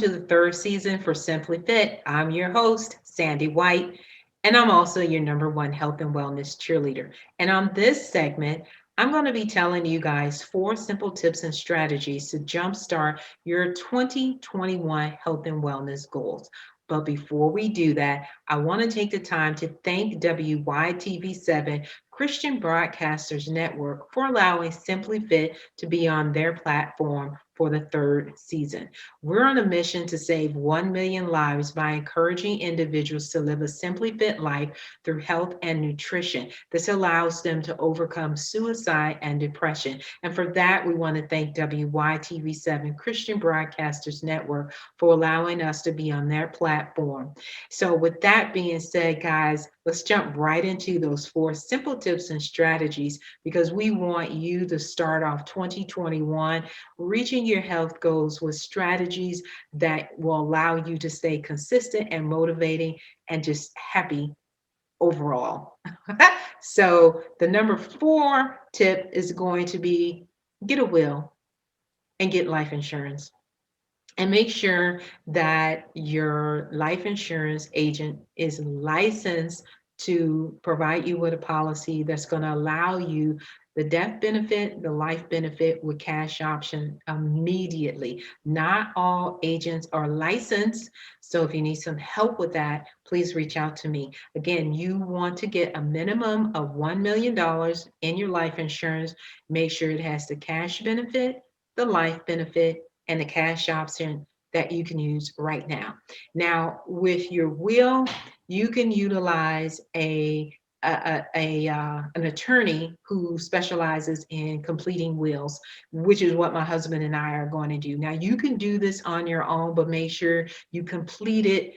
to the third season for Simply Fit. I'm your host, Sandy White, and I'm also your number one health and wellness cheerleader. And on this segment, I'm going to be telling you guys four simple tips and strategies to jumpstart your 2021 health and wellness goals. But before we do that, I want to take the time to thank WYTV7 Christian Broadcasters Network for allowing Simply Fit to be on their platform for the third season. We're on a mission to save 1 million lives by encouraging individuals to live a simply fit life through health and nutrition. This allows them to overcome suicide and depression. And for that, we want to thank WYTV7 Christian Broadcasters Network for allowing us to be on their platform. So, with that being said, guys, let's jump right into those four simple tips and strategies because we want you to start off 2021 reaching your health goals with strategies that will allow you to stay consistent and motivating and just happy overall. So, the number four tip is going to be get a will and get life insurance. And make sure that your life insurance agent is licensed to provide you with a policy that's going to allow you the death benefit, the life benefit with cash option immediately. Not all agents are licensed. So if you need some help with that, please reach out to me. Again, you want to get a minimum of $1 million in your life insurance. Make sure it has the cash benefit, the life benefit, and the cash option that you can use right now. Now, with your will, you can utilize an attorney who specializes in completing wills, which is what my husband and I are going to do. Now, you can do this on your own, but make sure you complete it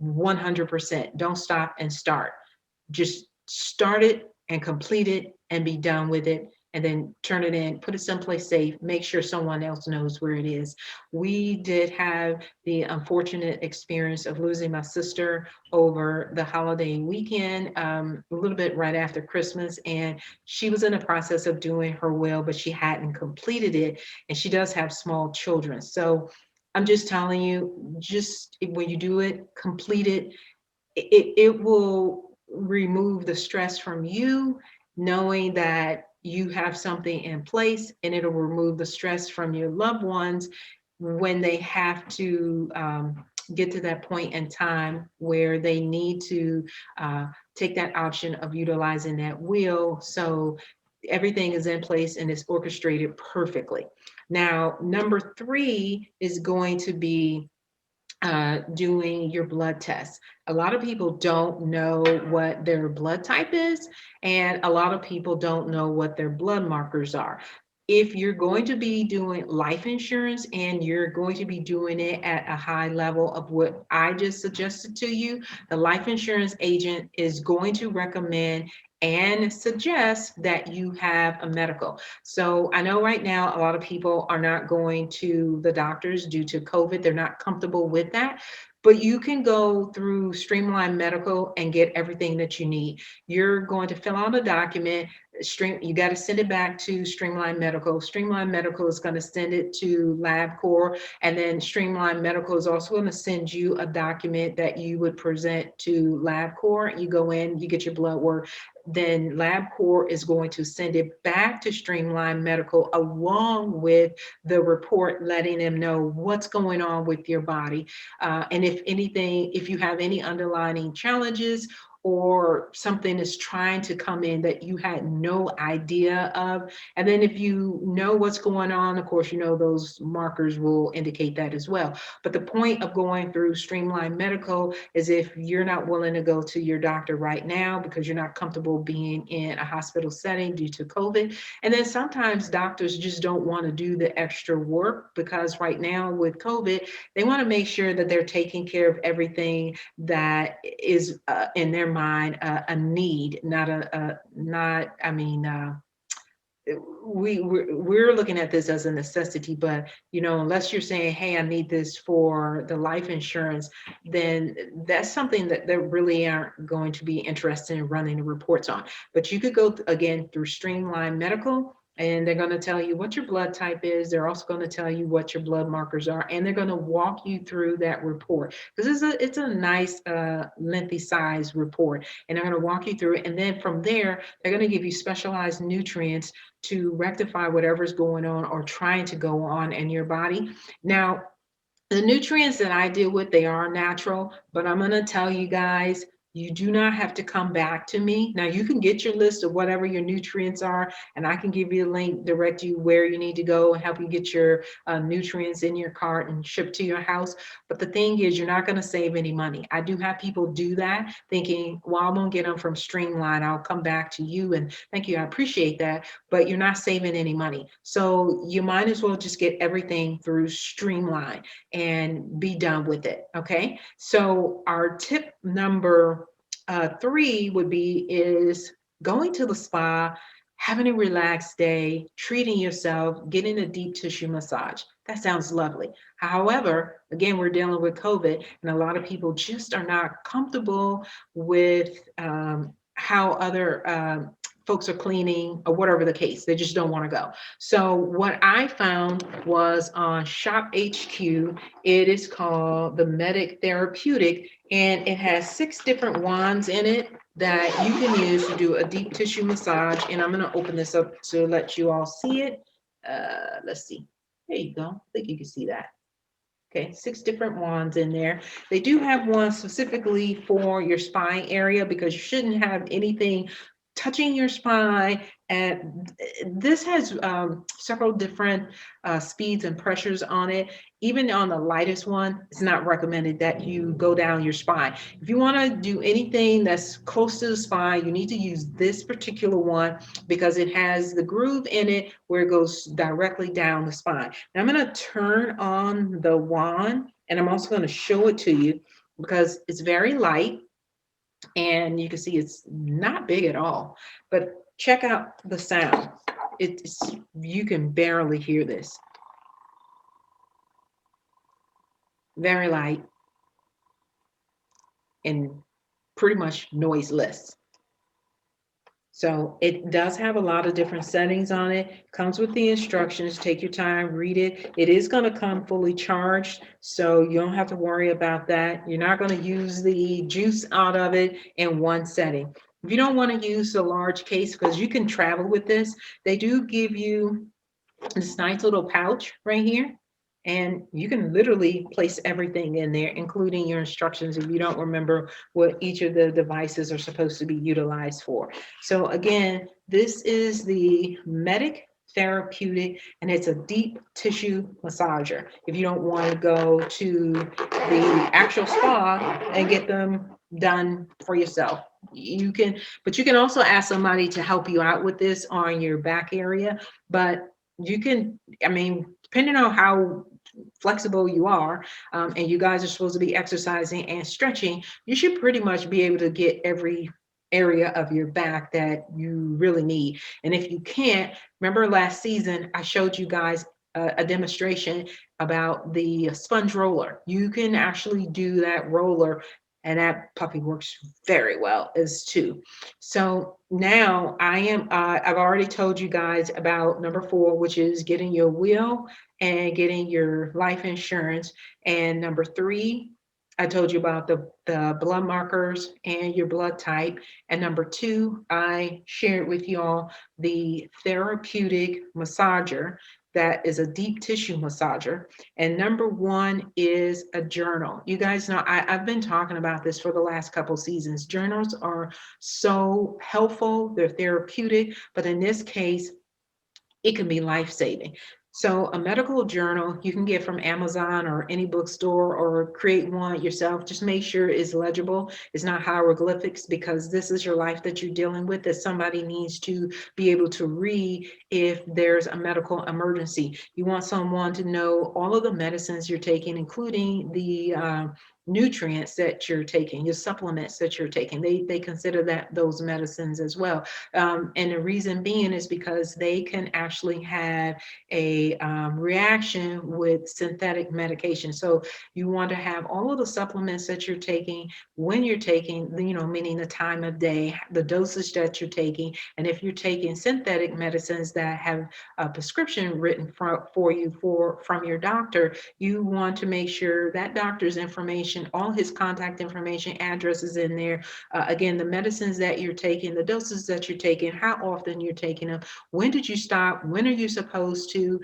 100%. Don't stop and start. Just start it and complete it and be done with it, and then turn it in, put it someplace safe, make sure someone else knows where it is. We did have the unfortunate experience of losing my sister over the holiday weekend, a little bit right after Christmas, and she was in the process of doing her will, but she hadn't completed it, and she does have small children. So I'm just telling you, just when you do it, complete it. It will remove the stress from you, knowing that you have something in place, and it'll remove the stress from your loved ones when they have to get to that point in time where they need to take that option of utilizing that will. So everything is in place and it's orchestrated perfectly. Now, number three is going to be doing your blood tests. A lot of people don't know what their blood type is, and a lot of people don't know what their blood markers are. If you're going to be doing life insurance and you're going to be doing it at a high level of what I just suggested to you, the life insurance agent is going to recommend and suggest that you have a medical. So I know right now a lot of people are not going to the doctors due to COVID. They're not comfortable with that. But you can go through Streamline Medical and get everything that you need. You're going to fill out a document. You got to send it back to Streamline Medical. Streamline Medical is going to send it to LabCorp, and then Streamline Medical is also going to send you a document that you would present to LabCorp. You go in, you get your blood work, then LabCorp is going to send it back to Streamline Medical along with the report letting them know what's going on with your body. And if anything, if you have any underlying challenges or something is trying to come in that you had no idea of. And then if you know what's going on, of course, you know those markers will indicate that as well. But the point of going through Streamline Medical is if you're not willing to go to your doctor right now because you're not comfortable being in a hospital setting due to COVID. And then sometimes doctors just don't want to do the extra work because right now with COVID, they want to make sure that they're taking care of everything that is in their mind a need, not we're looking at this as a necessity, but unless you're saying, hey, I need this for the life insurance, then that's something that they really aren't going to be interested in running the reports on. But you could go again through Streamline Medical and they're going to tell you what your blood type is. They're also going to tell you what your blood markers are, and they're going to walk you through that report, because it's a nice lengthy size report, and they're going to walk you through it. And then from there, they're going to give you specialized nutrients to rectify whatever's going on or trying to go on in your body. Now, the nutrients that I deal with, they are natural, but I'm going to tell you guys, you do not have to come back to me. Now, you can get your list of whatever your nutrients are, and I can give you a link, direct you where you need to go, and help you get your nutrients in your cart and shipped to your house. But the thing is, you're not going to save any money. I do have people do that, thinking, well, I'm going to get them from Streamline. I'll come back to you, and thank you. I appreciate that, but you're not saving any money. So you might as well just get everything through Streamline and be done with it. Okay. So our tip number 3 would be is going to the spa, having a relaxed day, treating yourself, getting a deep tissue massage. That sounds lovely. However, again, we're dealing with COVID, and a lot of people just are not comfortable with how other folks are cleaning or whatever the case. They just don't want to go. So what I found was on Shop HQ, it is called the Medic Therapeutic, and it has 6 different wands in it that you can use to do a deep tissue massage. And I'm going to open this up to let you all see it. Let's see. There you go. I think you can see that. Okay, 6 different wands in there. They do have one specifically for your spine area, because you shouldn't have anything touching your spine. And this has several different speeds and pressures on it. Even on the lightest one, it's not recommended that you go down your spine. If you want to do anything that's close to the spine, you need to use this particular one, because it has the groove in it where it goes directly down the spine. Now I'm going to turn on the wand, and I'm also going to show it to you, because it's very light. And you can see it's not big at all, but check out the sound. It's, you can barely hear this. Very light and pretty much noiseless. So it does have a lot of different settings on it. Comes with the instructions. Take your time, read it. It is going to come fully charged, so you don't have to worry about that. You're not going to use the juice out of it in one setting. If you don't want to use the large case, because you can travel with this, they do give you this nice little pouch right here. And you can literally place everything in there, including your instructions, if you don't remember what each of the devices are supposed to be utilized for. So again, this is the Medic Therapeutic, and it's a deep tissue massager. If you don't want to go to the actual spa and get them done for yourself, you can, but you can also ask somebody to help you out with this on your back area. But you can, I mean, depending on how flexible you are, and you guys are supposed to be exercising and stretching, you should pretty much be able to get every area of your back that you really need. And if you can't, remember last season, I showed you guys a demonstration about the sponge roller. You can actually do that roller, and that puppy works very well as too. So now I've already told you guys about number 4, which is getting your will and getting your life insurance. And number 3, I told you about the blood markers and your blood type. And number 2, I shared with y'all the therapeutic massager. That is a deep tissue massager. And number 1 is a journal. You guys know I've been talking about this for the last couple seasons. Journals are so helpful. They're therapeutic, but in this case, it can be life-saving. So a medical journal you can get from Amazon or any bookstore, or create one yourself. Just make sure it's legible. It's not hieroglyphics, because this is your life that you're dealing with, that somebody needs to be able to read if there's a medical emergency. You want someone to know all of the medicines you're taking, including the nutrients that you're taking, your supplements that you're taking. They consider that those medicines as well. And the reason being is because they can actually have a reaction with synthetic medication. So you want to have all of the supplements that you're taking when you're taking, meaning the time of day, the dosage that you're taking. And if you're taking synthetic medicines that have a prescription written for you from your doctor, you want to make sure that doctor's information, all his contact information, addresses in there. Again, the medicines that you're taking, the doses that you're taking, how often you're taking them, when did you stop, when are you supposed to,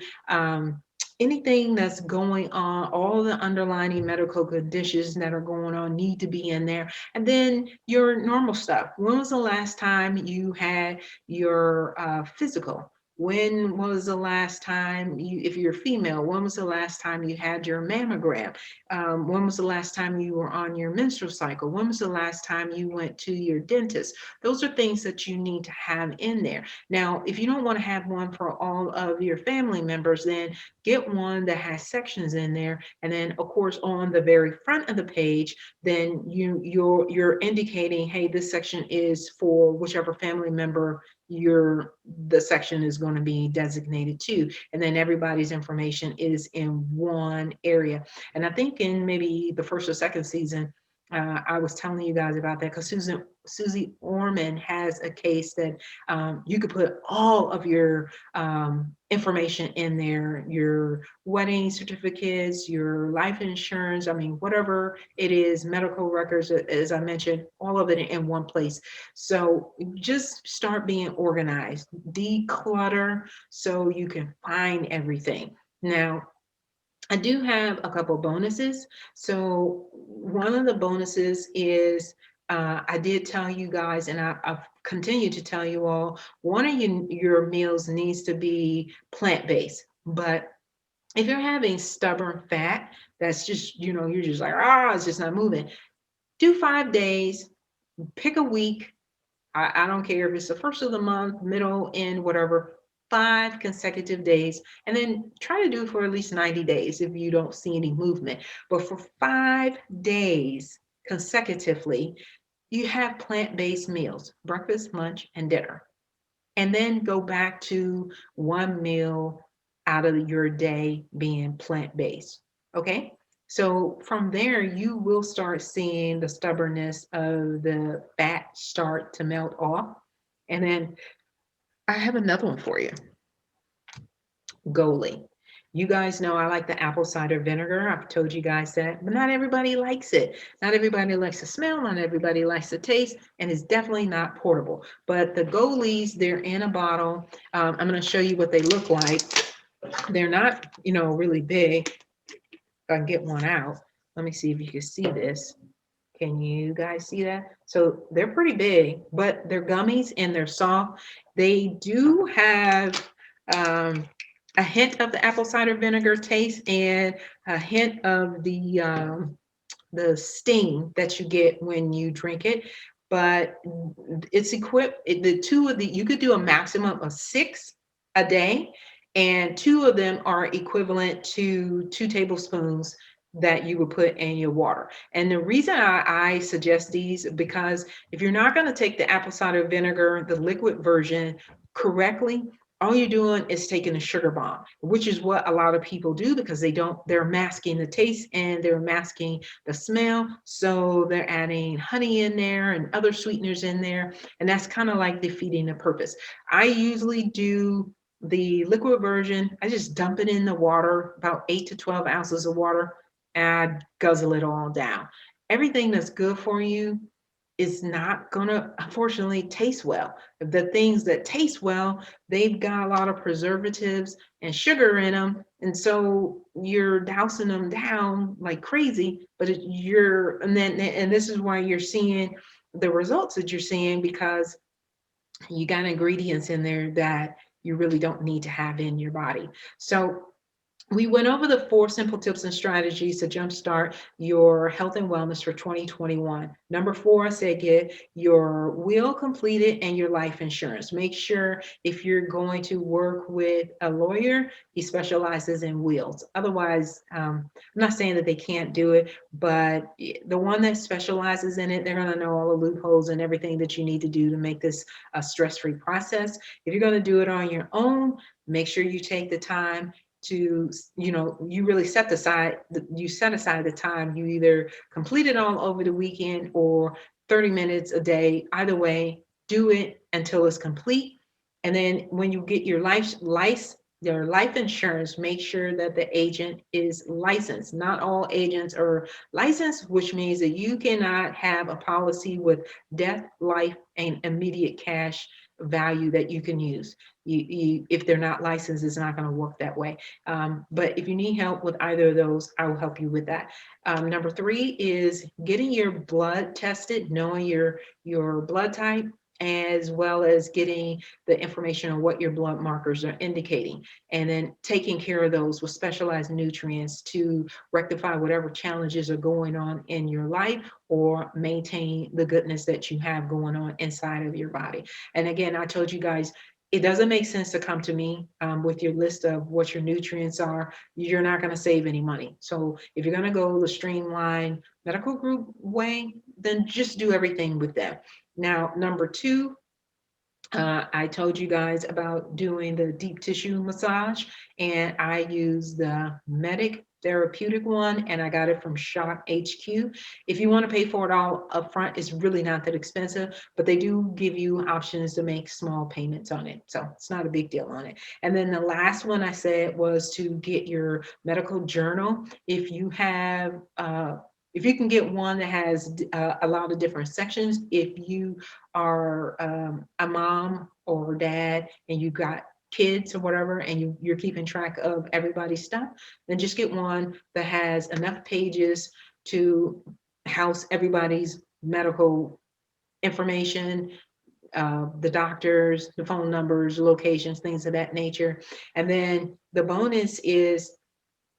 anything that's going on, all the underlying medical conditions that are going on need to be in there. And then your normal stuff. When was the last time you had your physical? When was the last time you, if you're female, when was the last time you had your mammogram? When was the last time you were on your menstrual cycle? When was the last time you went to your dentist? Those are things that you need to have in there. Now, if you don't want to have one for all of your family members, then get one that has sections in there. And then of course, on the very front of the page, then you're indicating, hey, this section is for whichever family member the section is going to be designated to, and then everybody's information is in one area. And I think in maybe the first or second season, I was telling you guys about that because Susie Orman has a case that you could put all of your information in there, your wedding certificates, your life insurance, I mean, whatever it is, medical records, as I mentioned, all of it in one place. So just start being organized, declutter so you can find everything. Now, I do have a couple bonuses. So one of the bonuses is I did tell you guys, and I've continued to tell you all, one of your meals needs to be plant-based. But if you're having stubborn fat, that's just, you're just like, it's just not moving. Do 5 days, pick a week. I don't care if it's the first of the month, middle, end, whatever, 5 consecutive days, and then try to do it for at least 90 days if you don't see any movement. But for 5 days consecutively, you have plant-based meals, breakfast, lunch, and dinner. And then go back to one meal out of your day being plant-based. Okay? So from there, you will start seeing the stubbornness of the fat start to melt off. And then I have another one for you. Goalie. You guys know I like the apple cider vinegar. I've told you guys that, but not everybody likes it. Not everybody likes the smell. Not everybody likes the taste, and it's definitely not portable. But the goalies, they're in a bottle. I'm going to show you what they look like. They're not, really big. If I can get one out, let me see if you can see this. Can you guys see that? So they're pretty big, but they're gummies and they're soft. They do have a hint of the apple cider vinegar taste and a hint of the sting that you get when you drink it. But it's equipped, you could do a maximum of 6 a day, and 2 of them are equivalent to 2 tablespoons that you would put in your water. And the reason I suggest these, because if you're not going to take the apple cider vinegar, the liquid version, correctly, all you're doing is taking a sugar bomb, which is what a lot of people do because they're masking the taste and they're masking the smell. So they're adding honey in there and other sweeteners in there. And that's kind of like defeating the purpose. I usually do the liquid version. I just dump it in the water, about 8 to 12 ounces of water, and I guzzle it all down. Everything that's good for you is not gonna, unfortunately, taste well. The things that taste well, they've got a lot of preservatives and sugar in them, and so you're dousing them down like crazy. But and this is why you're seeing the results that you're seeing, because you got ingredients in there that you really don't need to have in your body. So We went over the 4 simple tips and strategies to jumpstart your health and wellness for 2021. Number 4, I said get your will completed and your life insurance. Make sure if you're going to work with a lawyer, he specializes in wills. Otherwise, I'm not saying that they can't do it, but the one that specializes in it, they're going to know all the loopholes and everything that you need to do to make this a stress-free process. If you're going to do it on your own, make sure you take the time to, you really you set aside the time. You either complete it all over the weekend or 30 minutes a day. Either way, do it until it's complete. And then when you get your life insurance, make sure that the agent is licensed. Not all agents are licensed, which means that you cannot have a policy with death, life, and immediate cash value that you can use. If they're not licensed, it's not going to work that way. But if you need help with either of those, I will help you with that. Number 3 is getting your blood tested, knowing your blood type, as well as getting the information on what your blood markers are indicating, and then taking care of those with specialized nutrients to rectify whatever challenges are going on in your life or maintain the goodness that you have going on inside of your body. And again, I told you guys, it doesn't make sense to come to me with your list of what your nutrients are. You're not going to save any money. So if you're going to go the streamlined medical group way, then just do everything with them. Now, number 2, I told you guys about doing the deep tissue massage, and I use the Medic therapeutic one, and I got it from Shop HQ. If you want to pay for it all up front, it's really not that expensive, but they do give you options to make small payments on it. So it's not a big deal on it. And then the last one I said was to get your medical journal. If you can get one that has a lot of different sections, if you are a mom or dad and you got kids or whatever, and you're keeping track of everybody's stuff, then just get one that has enough pages to house everybody's medical information, the doctors, the phone numbers, locations, things of that nature. And then the bonus is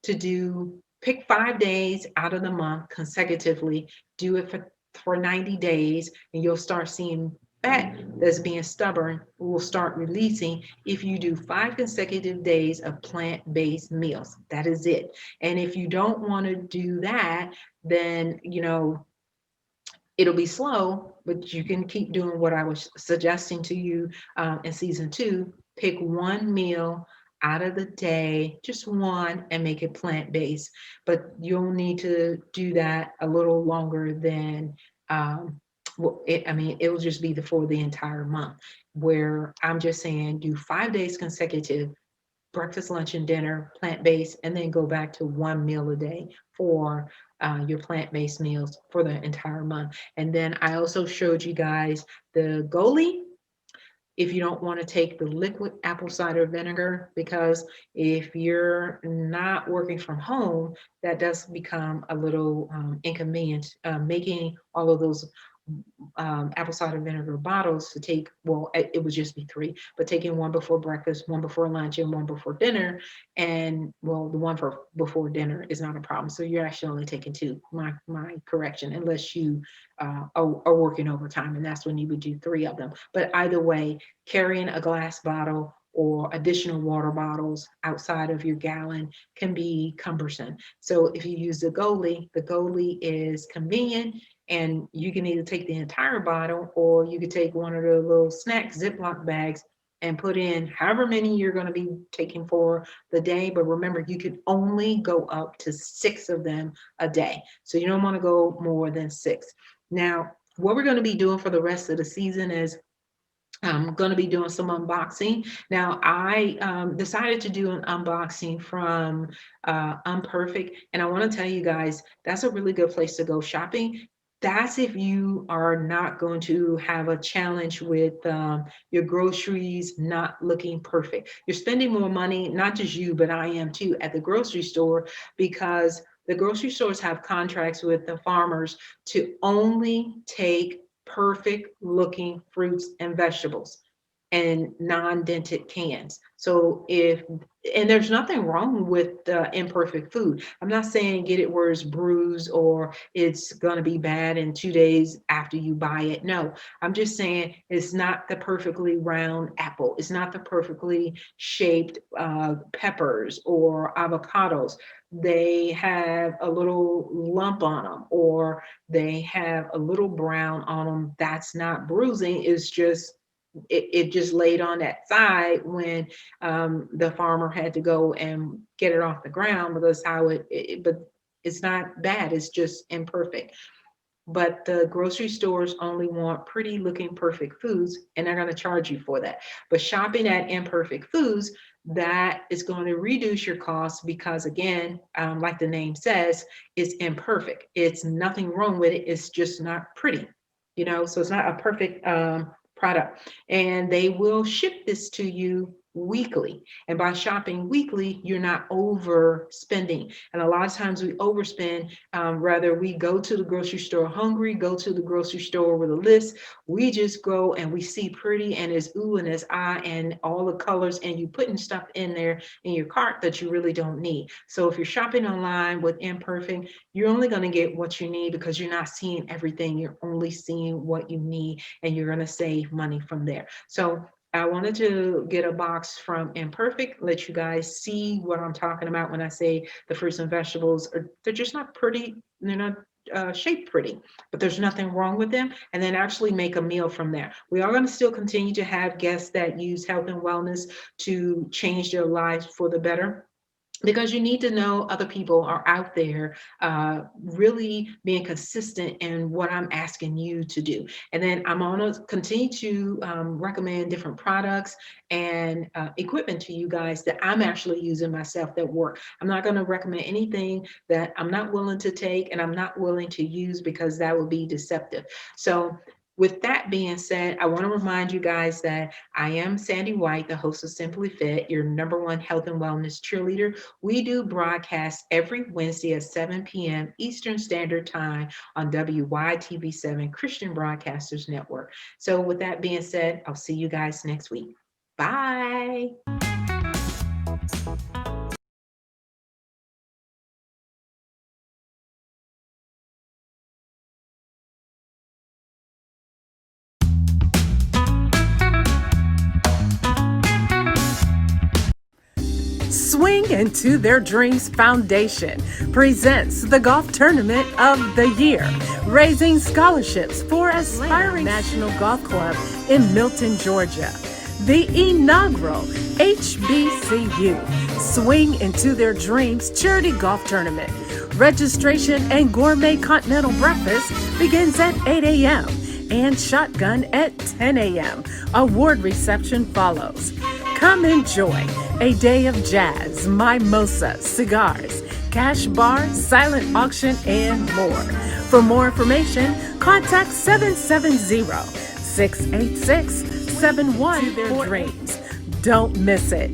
to pick 5 days out of the month consecutively, do it for 90 days, and you'll start seeing fat that's being stubborn will start releasing if you do 5 consecutive days of plant-based meals. That is it. And if you don't want to do that, then it'll be slow, but you can keep doing what I was suggesting to you in season 2. Pick one meal out of the day, just one, and make it plant-based. But you'll need to do that a little longer than, it will just be for the entire month, where I'm just saying do 5 days consecutive, breakfast, lunch, and dinner, plant-based, and then go back to one meal a day for your plant-based meals for the entire month. And then I also showed you guys the Goli, if you don't want to take the liquid apple cider vinegar, because if you're not working from home, that does become a little inconvenient, making all of those apple cider vinegar bottles to take. Well, it would just be 3, but taking one before breakfast, one before lunch, and one before dinner. And well, the one for before dinner is not a problem. So you're actually only taking 2, my correction, unless you are working overtime, and that's when you would do 3 of them. But either way, carrying a glass bottle or additional water bottles outside of your gallon can be cumbersome. So if you use the Goli is convenient, and you can either take the entire bottle, or you could take one of the little snack Ziploc bags and put in however many you're going to be taking for the day. But remember, you can only go up to 6 of them a day. So you don't want to go more than 6. Now, what we're going to be doing for the rest of the season is I'm going to be doing some unboxing. Now, I decided to do an unboxing from Unperfect, and I want to tell you guys, that's a really good place to go shopping. That's if you are not going to have a challenge with your groceries not looking perfect. You're spending more money, not just you, but I am too, at the grocery store, because the grocery stores have contracts with the farmers to only take perfect looking fruits and vegetables and non-dented cans. So if And there's nothing wrong with imperfect food. I'm not saying get it where it's bruised or it's going to be bad in 2 days after you buy it. No, I'm just saying it's not the perfectly round apple. It's not the perfectly shaped peppers or avocados. They have a little lump on them, or they have a little brown on them. That's not bruising. It's just it just laid on that side when the farmer had to go and get it off the ground, because but it's not bad, it's just imperfect. But the grocery stores only want pretty looking perfect foods, and they're going to charge you for that. But shopping at imperfect foods, that is going to reduce your costs, because again, like the name says, it's imperfect. It's nothing wrong with it, it's just not pretty, so it's not a perfect product. And they will ship this to you weekly. And by shopping weekly, you're not overspending. And a lot of times we overspend, whether we go to the grocery store hungry, go to the grocery store with a list. We just go and we see pretty and it's ooh and it's ah and all the colors, and you putting stuff in there in your cart that you really don't need. So if you're shopping online with imperfect, you're only going to get what you need, because you're not seeing everything. You're only seeing what you need, and you're going to save money from there. So I wanted to get a box from Imperfect, let you guys see what I'm talking about when I say the fruits and vegetables they're just not pretty. They're not shaped pretty, but there's nothing wrong with them. And then actually make a meal from there. We are going to still continue to have guests that use health and wellness to change their lives for the better, because you need to know other people are out there really being consistent in what I'm asking you to do. And then I'm going to continue to recommend different products and equipment to you guys that I'm actually using myself that work. I'm not going to recommend anything that I'm not willing to take and I'm not willing to use, because that would be deceptive. So with that being said, I want to remind you guys that I am Sandy White, the host of Simply Fit, your #1 health and wellness cheerleader. We do broadcast every Wednesday at 7 p.m. Eastern Standard Time on WYTV7 Christian Broadcasters Network. So with that being said, I'll see you guys next week. Bye. Swing Into Their Dreams Foundation presents the golf tournament of the year, raising scholarships for aspiring National Golf Club in Milton, Georgia. The inaugural HBCU Swing Into Their Dreams Charity Golf Tournament. Registration and Gourmet Continental breakfast begins at 8 a.m. and shotgun at 10 a.m. Award reception follows. Come enjoy a day of jazz, mimosa, cigars, cash bar, silent auction, and more. For more information, contact 770-686-7143. Don't miss it.